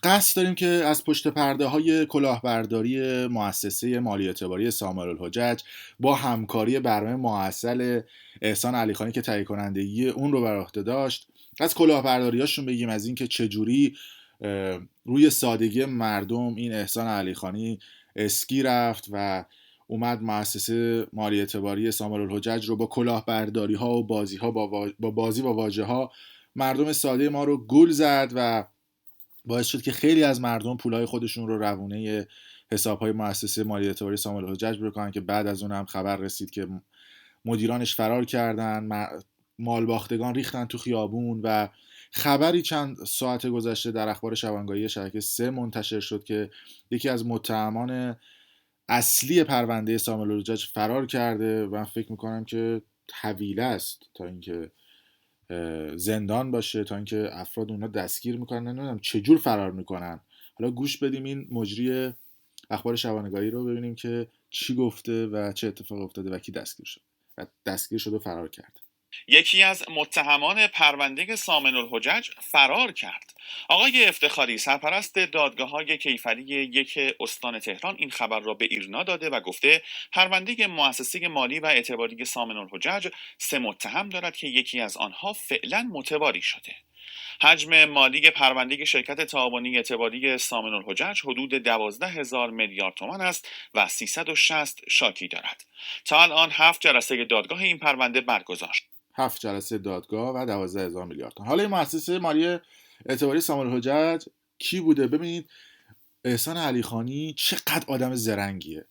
قصد داریم که از پشت پرده های کلاهبرداری مؤسسه مالی اعتباری سامر الحجج با همکاری برنامه ماحصل احسان علیخانی که تهیه کنندگی اون رو بر عهده داشت از کلاهبرداریاشون بگیم، از اینکه چجوری روی سادگی مردم این احسان علیخانی اسکی رفت و اومد مؤسسه مالی اعتباری سامر الحجج رو با کلاهبرداری ها و بازی ها با بازی با واژه ها مردم ساده ما رو گول زد و باعث شد که خیلی از مردم پولای خودشون رو روونه حساب‌های مؤسسه مالی اعتباری سامر الحجج بکنن که بعد از اون هم خبر رسید که مدیرانش فرار کردن، مالباختگان ریختن تو خیابون و خبری چند ساعت گذشته در اخبار شبانگاهی شبکه 3 منتشر شد که یکی از متهمان اصلی پرونده سامر الحجج فرار کرده و من فکر میکنم که طویله است تا اینکه زندان باشه، تا اینکه افراد اونا دستگیر میکنن. نمیدونم چجور فرار میکنن. حالا گوش بدیم این مجری اخبار شبانگاهی رو ببینیم که چی گفته و چه اتفاق افتاده و کی دستگیر شد و فرار کرد. یکی از متهمان پرونده سامن الحجج فرار کرد. آقای افتخاری، سرپرست دادگاه‌های کیفری یک استان تهران، این خبر را به ایرنا داده و گفته پرونده مؤسسه مالی و اعتباری سامن الحجج 3 متهم دارد که یکی از آنها فعلا متواری شده. حجم مالی پرونده شرکت تعاونی اعتباری سامن الحجج حدود 12,000 میلیارد تومان است و 360 شاکی دارد. تا الان 7 جلسه دادگاه این پرونده برگزار شد. 7 جلسه دادگاه و 12,000 میلیارد تومان. حالا این مؤسسه مالی اعتباری سامر الحجج کی بوده؟ ببینید احسان علیخانی چقدر آدم زرنگیه.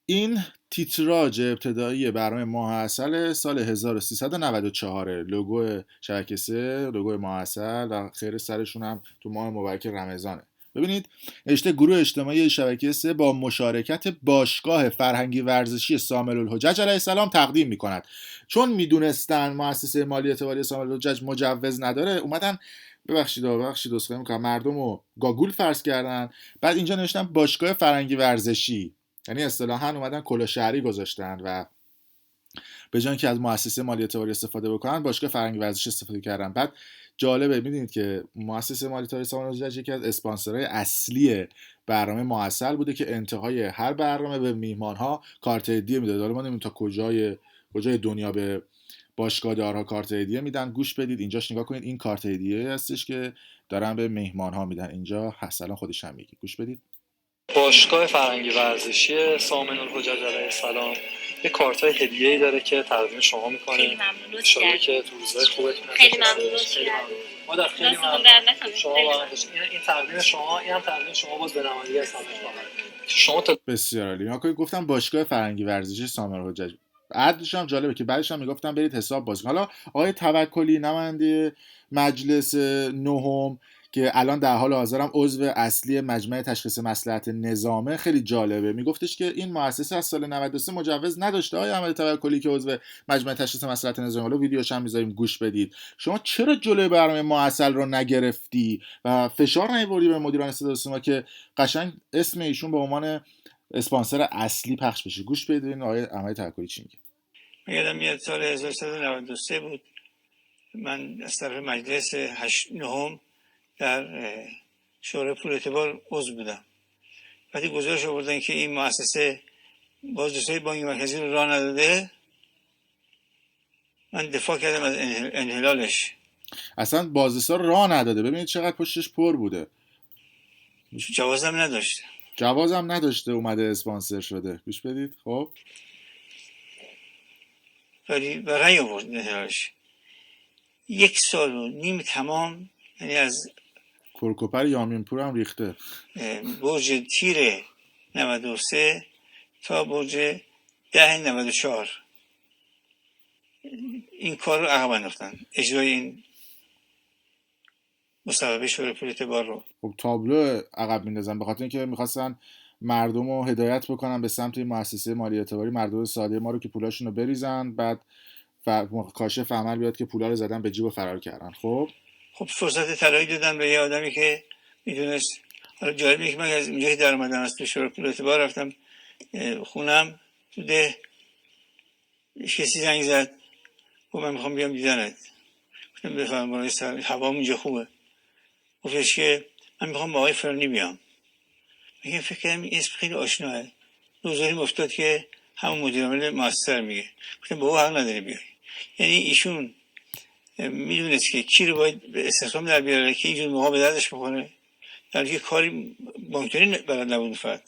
این تیتراژ ابتدایی برنامه ماه عسل سال 1394، لوگو شبکه 3، لوگو ماه عسل و خیر سرشون هم تو ماه مبارک رمضانه. ببینید نوشته گروه اجتماعی شبکه 3 با مشارکت باشگاه فرهنگی ورزشی سامر الحجج علیه السلام تقدیم می‌کند. چون میدونستن مؤسسه مالی اعتباری سامر الحجج مجوز نداره، اومدن ببخشید اسخای میکنم مردم رو گاگول فرض کردن. بعد اینجا نوشتن باشگاه فرهنگی ورزشی، یعنی اصطلاحاً اومدن کلاه شهری گذاشتن و به جای اینکه از مؤسسه مالی اعتباری استفاده بکنن باشگاه فرهنگی ورزشی استفاده کردن. بعد جالبه میدونید که مؤسسه مالی اعتباری سامر الحجج یکی از اسپانسرهای اصلی برنامه ماحصل بوده که انتهای هر برنامه به میهمانها کارت هدیه میداد. حالا ما نمیدونیم تا کجای دنیا به باشگاه دارها کارت هدیه میدن. گوش بدید اینجاش نگاه کنید، این کارت هدیه هستش که دارن به میهمانها میدن. اینجا حسنا خودش هم میگه، گوش بدید. باشگاه فرهنگی ورزشی سامن الحجج علیه السلام یه کارتای هدیه‌ای داره که تقدیم شما می‌کنه. خیلی ممنون لطفاً که تو روزهای خوبتون خیلی ممنون. مادر خیلی ممنون. شما این تقدیم شما، اینم تقدیم شما باز به نمایندگی از همه شما. بسیار عالی. من گفتم باشگاه فرهنگی ورزشی سامر الحجج. بعدش هم جالبه که بعدش هم میگفتم برید حساب باز. حالا آقای توکلی نماینده مجلس نهم که الان در حال حاضرم عضو اصلی مجمع تشخیص مصلحت نظامه، خیلی جالبه. میگفتش که این مؤسسه از سال 93 مجوز نداشته. آقای احمد توکلی که عضو مجمع تشخیص مصلحت نظامه، حالا ویدیوش هم میذاریم گوش بدید. شما چرا جلوی برنامه ماحصل رو نگرفتی و فشار نیاوردی به مدیران صدا و سیما که قشنگ اسم ایشون به عنوان اسپانسر اصلی پخش بشه؟ گوش بدید آقای احمد توکلی چی میگه. یادم میاد سال 1393 بود، من از طرف مجلس 9 در شورای پول اعتبار عضو بودم. وقتی گزارش آوردن که این مؤسسه بازرسی بانک مرکزی رو راه نداده، من دفاع کردم از انحلالش. اصلا بازرسا راه نداده. ببینید چقدر پشتش پر بوده. جوازم نداشته اومده اسپانسر شده. گوش بدید. خب ولی برای آورد انحلالش 1.5 سال تمام، یعنی از کرکوپر یامین پور هم ریخته. برج تیر 93 تا برج 1094 این کار رو عقب انداختن، اجرای این مصوبه شورای پول اعتبار رو. خب تابلو عقب میندازن به خاطر اینکه میخواستن مردم رو هدایت بکنن به سمت مؤسسه مالی اعتباری، مردم ساده ما رو که پولاشون رو بریزن، بعد کاشف عمل بیاد که پولا رو زدن به جیب و فرار کردن. خب فرصت طلایی دادن به یه آدمی که میدونست. حالا جالبه که من از اینجایی در اومدم، از تو شورای پول اعتبار رفتم خونم تو ده، کسی زنگ زد گفت من میخوام بیام دیدنت. گفتم بفرمایید، هوا اونجا خوبه. گفتش که من میخوام با آقای فلانی بیام. میگه فکر کردم این اسم خیلی آشناه. روزایی افتاد که همون مدیر عامل مؤسسه میگه. گفتم با او حق نداری بیای. یعنی ایشون میدونست که کی رو باید به استخدام در بیاره که اینجور موقع به دردش بخوره، در حالی که کاری ممکنه بلد نبود. فرد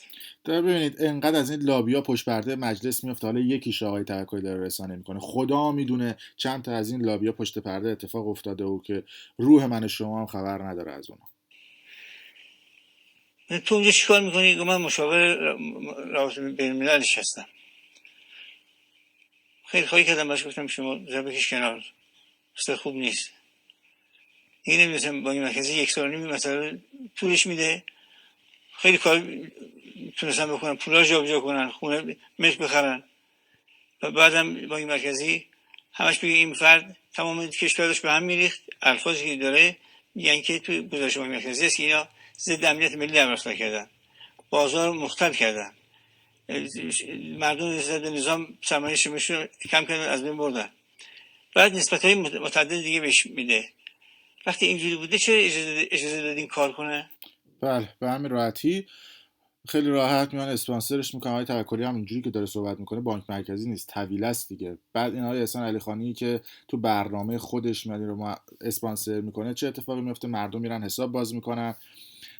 ببینید انقدر از این لابیا پشت پرده مجلس میفته، حالا یکیش آقای توکلی داره رسانه میکنه، خدا میدونه چند تا از این لابیا پشت پرده اتفاق افتاده و که روح من شما هم خبر نداره از اونها. تو اونجا چیکار میکنی؟ من مشاور روابط بین المللش هستم. خیلی خواهی کردم باش، گفتم شما بکش کنار، اصلا خوب نیست. دیگه نمیدونستم بانک مرکزی 1 سال و نیم مثلا پولش میده، خیلی کار تونستن بکنن، پولا جابجا کنن، خونه ملک بخرن و بعدم بانک مرکزی همش بگه این فرد تمام کشورش به هم میریخت. الفاظی که داره میگن که تو گزارش بانک مرکزی است که اینا ضد امنیت ملی در رفتار کردن، بازار مختل کردن، مردم ضد نظام سرمایه شمشون کم کردن، از بین بردن. بعد نسبت‌های متعدد دیگه بهش میده. وقتی اینجوری بوده چرا اجازه دادین کار کنه؟ بله به همین راحتی خیلی راحت میان اسپانسرش میکنه. آقای توکلی هم اینجوری که داره صحبت میکنه بانک مرکزی نیست، طویله است دیگه. بعد این آقای احسان علیخانی که تو برنامه خودش میاد رو اسپانسر میکنه، چه اتفاقی میفته؟ مردم میرن حساب باز میکنن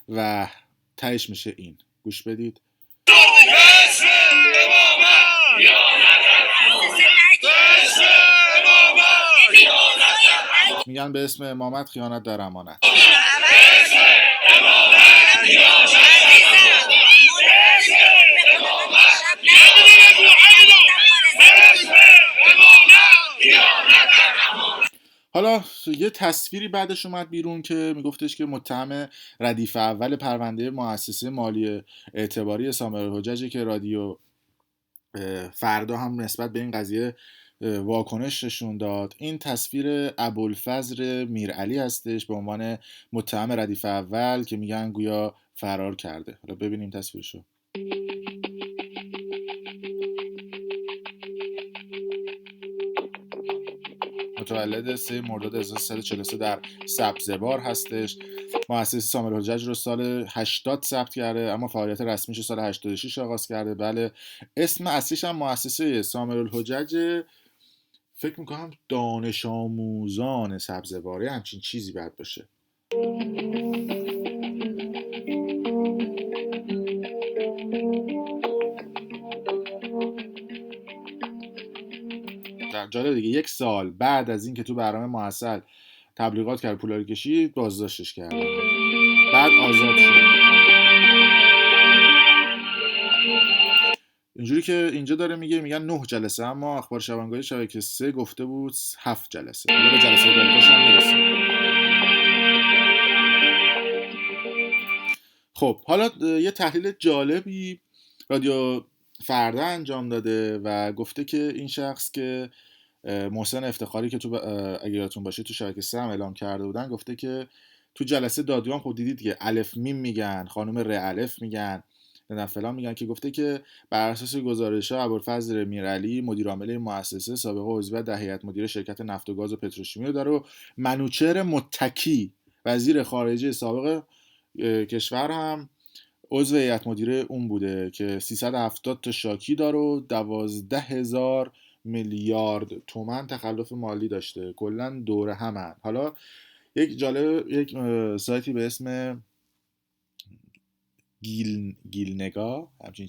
و تهش میشه این. گوش بدید. میگن به اسم امامت خیانت در امانت. حالا یه تصویری بعدش اومد بیرون که میگفتش که متهم ردیف اول پرونده مؤسسه مالی اعتباری سامر الحججی که رادیو فردا هم نسبت به این قضیه واکنش نشون داد. این تصویر ابوالفضل میرعلی هستش به عنوان متهم ردیف اول که میگن گویا فرار کرده. حالا ببینیم تصویرشو. متولد 3 مرداد 1343 در سبزوار هستش. مؤسسه سامر الحجج رو سال 80 ثبت کرده اما فعالیت رسمیش رو سال 86 آغاز کرده. بله اسم اصلیش هم مؤسسه سامر الحجج، فکر میکنم دانش آموزان سبزواره، همچین چیزی باید باشه. جالب دیگه 1 سال بعد از اینکه تو برنامه محصل تبلیغات کرد پولاری کشید بازداشتش کردن، بعد آزاد شد. اینجوری که اینجا داره میگن 9 جلسه، اما اخبار شبانگاهی شبکه 3 گفته بود 7 جلسه. حالا به جلسه بعدش هم میرسیم. خب حالا یه تحلیل جالبی رادیو فردا انجام داده و گفته که این شخص که محسن افتخاری که تو اگه یادتون باشه تو شبکه 3 هم اعلام کرده بودن، گفته که تو جلسه دادگاه خب دیدید که الف میم میگن، خانم ر الف میگن، نه فلان میگن، که گفته که بر اساس گزارش‌ها ابوالفضل میرعلی مدیر عامل مؤسسه سابقه عضویت در هیئت مدیره شرکت نفت و گاز و پتروشیمی رو داره و منوچهر متکی وزیر خارجه سابق کشور هم عضو هیئت مدیره اون بوده که 370 تا شاکی داره و 12,000 میلیارد تومان تخلف مالی داشته. کلا دوره همن. حالا یک سایتی به اسم گیلنگا همچین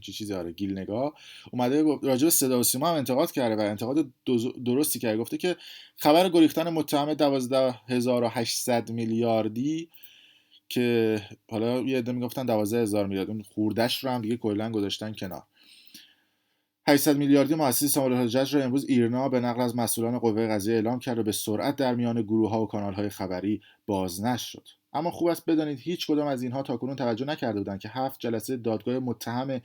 چیزی آره گیلنگا اومده راجع به صدا و سیما هم انتقاد کرده و انتقاد درستی کرده. گفته که خبر گریختن متهم 12,800 میلیاردی که حالا یه عده میگفتن 12,000 میلیارد، اون خوردش رو هم دیگه کلا گذاشتن کنار. 800 میلیاردی مؤسسه سامر الحجج رو امروز ایرنا به نقل از مسئولان قوه قضاییه اعلام کرد و به سرعت در میان گروه‌ها و کانال‌های خبری بازنشر شد. اما خوب است بدانید هیچ کدام از اینها تاکنون توجه نکرده بودند که 7 جلسه دادگاه متهم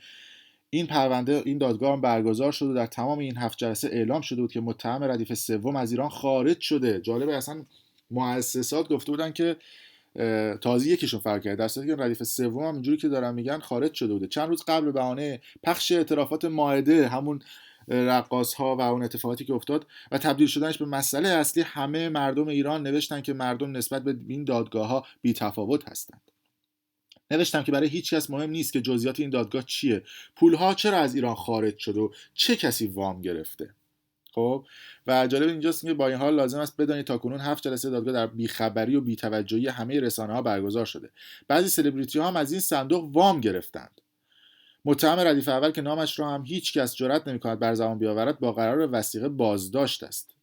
این پرونده این دادگاه هم برگزار شد و در تمام این 7 جلسه اعلام شده بود که متهم ردیف سوم از ایران خارج شده. جالبه اصلا مؤسسات گفته بودن که تازه یکیشون فرق کرده، در صورتی که ردیف سوم هم اینجوری که دارن میگن خارج شده بوده. چند روز قبل به بهانه پخش اعترافات مائده، همون رقاص‌ها و اون اتفاقاتی که افتاد و تبدیل شدنش به مسئله اصلی، همه مردم ایران نوشتن که مردم نسبت به این دادگاه‌ها بی‌تفاوت هستند. نوشتم که برای هیچ کس مهم نیست که جزئیات این دادگاه چیه، پولها چرا از ایران خارج شد و چه کسی وام گرفته. خب و جالب اینجاست که با این حال لازم است بدانید تاکنون 7 جلسه دادگاه در بیخبری و بی‌توجهی همه رسانه‌ها برگزار شده. بعضی سلبریتی‌ها هم از این صندوق وام گرفتند. متهم ردیف اول که نامش را هم هیچ کس جرئت نمی‌کند بر زبان بیاورد با قرار وثیقه بازداشت است.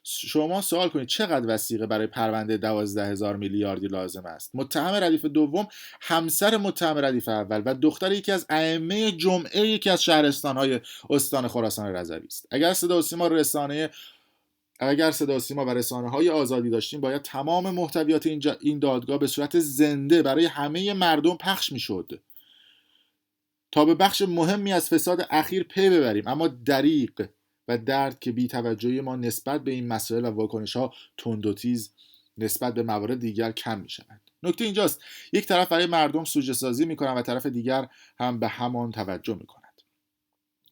شما سوال کنید چقدر وثیقه برای پرونده 12,000 میلیاردی لازم است؟ متهم ردیف دوم همسر متهم ردیف اول و دختر یکی از ائمه جمعه یکی از شهرستان‌های استان خراسان رضوی است. اگر صدا و سیما و رسانه‌های آزادی داشتیم، باید تمام محتویات این دادگاه به صورت زنده برای همه مردم پخش می‌شد تا به بخش مهمی از فساد اخیر پی ببریم. اما دریغ و درد که بی‌توجهی ما نسبت به این مسائل و واکنش‌ها تند و تیز نسبت به موارد دیگر کم می‌شود. نکته اینجاست یک طرف برای مردم سوژه سازی می‌کنند و طرف دیگر هم به همان توجه می‌کند.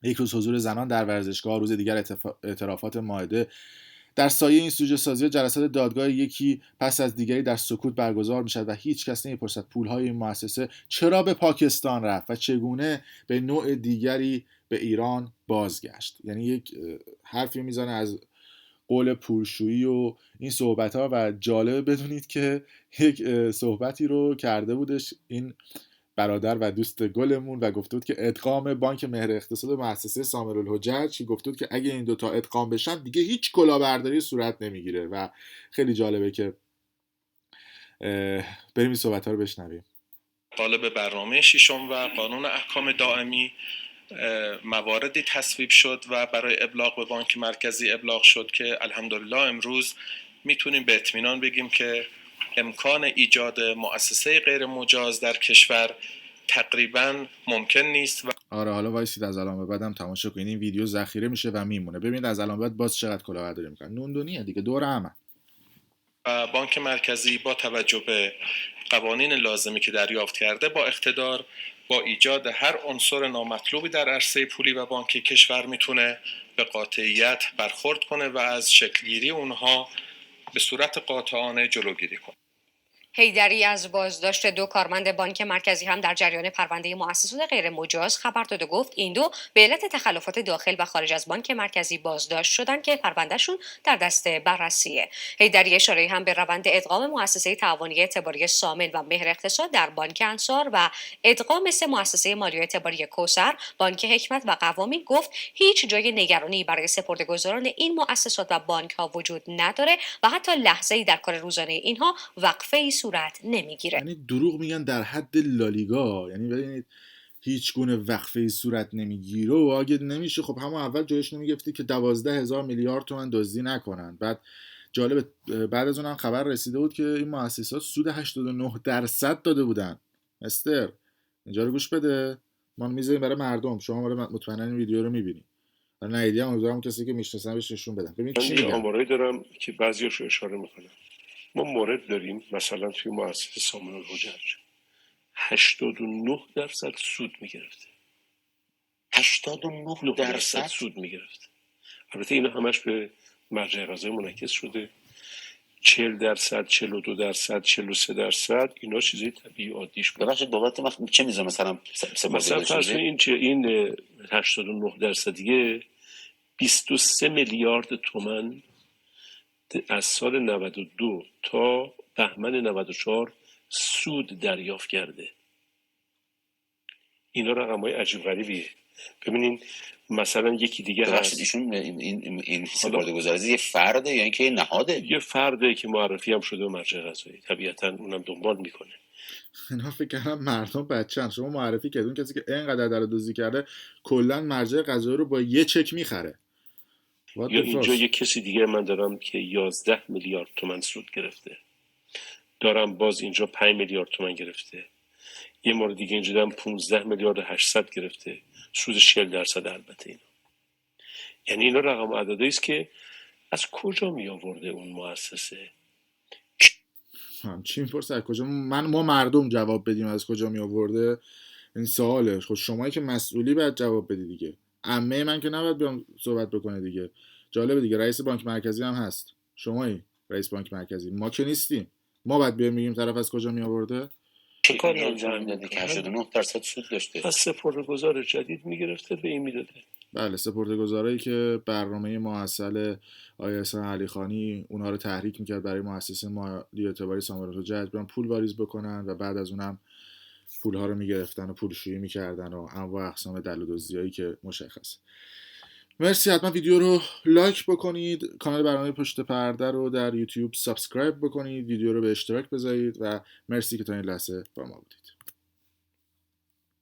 یک روز حضور زنان در ورزشگاه، روز دیگر اعترافات مائده. در سایه این سوژه سازی جلسات دادگاه یکی پس از دیگری در سکوت برگزار می‌شود و هیچ کس نمی‌پرسد پول‌های این مؤسسه چرا به پاکستان رفت و چگونه به نوع دیگری به ایران بازگشت. یعنی یک حرفی میزنه از قول پولشویی و این صحبت‌ها و جالبه بدونید که یک صحبتی رو کرده بودش این برادر و دوست گلمون و گفته بود که ادغام بانک مهر اقتصاد و مؤسسه سامر الحجج، گفته بود که اگه این دوتا ادغام بشن دیگه هیچ کلاهبرداری صورت نمیگیره و خیلی جالبه که بریم این صحبت‌ها رو بشنویم. قالب برنامه ششم و قانون احکام دائمی مواردی تصویب شد و برای ابلاغ به بانک مرکزی ابلاغ شد که الحمدلله امروز میتونیم به اطمینان بگیم که امکان ایجاد مؤسسه غیر مجاز در کشور تقریبا ممکن نیست. آره حالا وایسید از الان به بعدم تماشا کنید، این ویدیو ذخیره میشه و میمونه. ببینید از الان بعد باز چقدر کلاهبرداری میکنن. نوندونیه دیگه، دور همه. بانک مرکزی با توجه به قوانین لازمی که دریافت کرده با اقتدار با ایجاد هر عنصر نامطلوبی در عرصه پولی و بانکی کشور میتونه به قاطعیت برخورد کنه و از شکلگیری اونها به صورت قاطعانه جلوگیری کنه. حیدری از بازداشت 2 کارمند بانک مرکزی هم در جریان پرونده مؤسسات غیر مجاز خبر داد و گفت این دو به علت تخلفات داخل و خارج از بانک مرکزی بازداشت شدن که پروندهشون در دست بررسیه. حیدری اشاره هم به روند ادغام مؤسسه تعاونی اعتباری سامل و مهر اقتصاد در بانک انصار و ادغام 3 مؤسسه مالی اعتباری کوثر، بانک حکمت و قوامی گفت هیچ جای نگرانی برای سپرده‌گذاران این مؤسسات و بانک‌ها وجود نداره و حتی لحظه‌ای در کار روزانه اینها وقفه‌ای صورت نمیگیره. یعنی دروغ میگن در حد لالیگا، یعنی ببینید هیچ گونه وقفه‌ای صورت نمیگیره و اگه نمیشه خب همون اول جایش نمیگفتی که 12,000 میلیارد تومان دزدی نکنن. بعد جالب بعد از اونم خبر رسیده بود که این مؤسسات سود 89% داده بودن. استر اینجا رو گوش بده، ما میذاریم برای مردم، شما مطمئنا این ویدیو رو میبینید. نه ایدی هم امیدوارم کسی که میشناسن بهش نشون بدن. ببینید چی میگن. آمارایی دارم که بعضیاشو اشاره میکنم. ما مورد داریم مثلا توی مؤسسه سامر الحجج 89% سود میگرفته. 89% سود میگرفته. البته اینا همش به مرجع قضایی منعکس شده. 40%، 42%، 43% اینا چیزی طبیعی عادیش بود. ببخشید بابت ما چه میزه مثلا فرض این 89% دیگه 23 میلیارد تومان از سال 92 تا بهمن 94 سود دریافت کرده. اینا رقم‌های عجیب غریبیه. ببینین مثلا یکی دیگه هست، ایشون این سپرده‌گذاری یه فرده یا اینکه نهاده؟ یه فرده که معرفی هم شده مرجع قضایی، طبیعتاً اونم دنبال میکنه. اینا فکر کردم مردم بچه‌ن. شما معرفی کردون کسی که اینقدر در دزدی کرده کلا مرجع قضایی رو با یه چک میخره. یا اینجا یه کسی دیگه من دارم که 11 میلیارد تومان سود گرفته. دارم باز اینجا 5 میلیارد تومان گرفته. یه مورد دیگه اینجا دارم 15 میلیارد 800 گرفته. سودش 40% البته اینا. یعنی اینا رقم عددی است که از کجا می آورده اون مؤسسه؟ چی میپرسه از کجا؟ ما مردم جواب بدیم از کجا می آورده؟ این سواله. خود شمایی که مسئولی باید جواب بدی دیگه. عمه من که نباید بیام صحبت بکنه دیگه. جالبه دیگه، رئیس بانک مرکزی هم هست. شمایی رئیس بانک مرکزی، ما که نیستیم. ما باید بیام میگیم طرف از کجا می آورده؟ چه کاری انجام داده که 89% سود داشته؟ پس سپرده‌گذار جدید میگرفته به این میداده. بله، سپرده‌گذارایی که برنامه مؤصل آقای احسان علیخانی اونها رو تحریک میکرد برای مؤسسه مالی اعتباری سامانه الحجج برن پول واریز بکنن و بعد از اونم پولها رو میگرفتن و پولشویی میکردن و انواع اقسام دل و دزدیایی که مشخص. مرسی. حتما ویدیو رو لایک بکنید، کانال برنامه پشت پرده رو در یوتیوب سابسکرایب بکنید، ویدیو رو به اشتراک بذارید و مرسی که تا این لحظه با ما بودید.